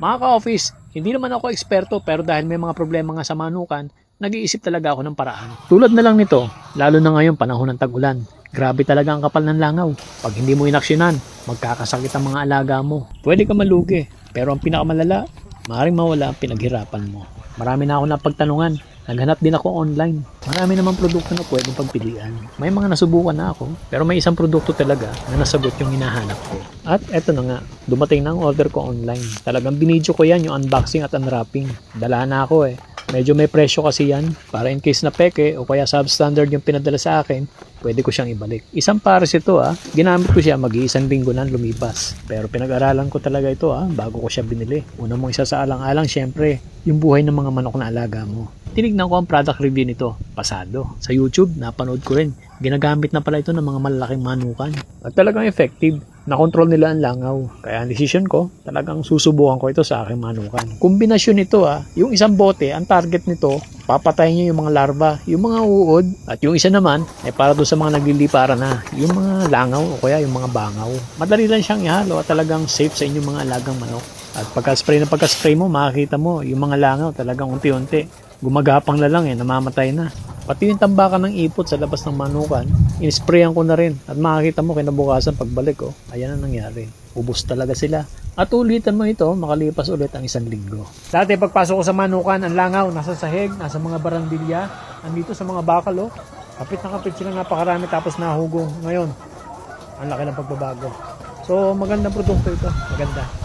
Mga ka-office, hindi naman ako eksperto pero dahil may mga problema nga sa manukan, nag-iisip talaga ako ng paraan. Tulad na lang nito, lalo na ngayon panahon ng tag-ulan. Grabe talaga ang kapal ng langaw. Pag hindi mo inaksyonan, magkakasakit ang mga alaga mo. Pwede ka malugi, pero ang pinakamalala, maaaring mawala ang pinaghirapan mo. Marami na ako napagtanungan. Naghanap din ako online. Marami namang produkto na pwedeng pagpilian. May mga nasubukan na ako, pero may isang produkto talaga na nasagot yung hinahanap ko. At eto na nga, dumating na ang order ko online. Talagang binidyo ko yan, yung unboxing at unwrapping. Dala na ako eh. Medyo may presyo kasi yan, para in case na peke o kaya substandard yung pinadala sa akin, pwede ko siyang ibalik. Isang pares ito ginamit ko siya mag-iisang linggo na lumipas. Pero pinag-aralan ko talaga ito bago ko siya binili. Una mong isa sa alang-alang syempre, yung buhay ng mga manok na alaga mo. Tinignan ko ang product review nito, pasado. Sa YouTube, napanood ko rin. Ginagamit na pala ito ng mga malalaking manukan. At talagang effective. Nakontrol nila ang langaw. Kaya ang decision ko, talagang susubukan ko ito sa aking manukan. Kombinasyon nito yung isang bote, ang target nito, papatayin niyo yung mga larva, yung mga uod, at yung isa naman, ay para doon sa mga naglilipara na, yung mga langaw o kaya yung mga bangaw. Madali lang siyang ihalo at talagang safe sa inyong mga alagang manok. At pagka-spray mo, makikita mo, yung mga langaw talagang unti-unti. Gumagapang na lang namamatay na. Pati yung tambakan ng ipot sa labas ng manukan, in-sprayan ko na rin. At makikita mo kinabukasan pagbalik ayan ang nangyari. Ubos talaga sila. At ulitan mo ito, makalipas ulit ang isang linggo. Dati pagpasok ko sa manukan, ang langaw, nasa sahig, nasa mga barandilya, andito sa mga bakal Kapit na kapit silang napakarami tapos nahugong. Ngayon, ang laki ng pagbabago. So magandang produkto ito, maganda.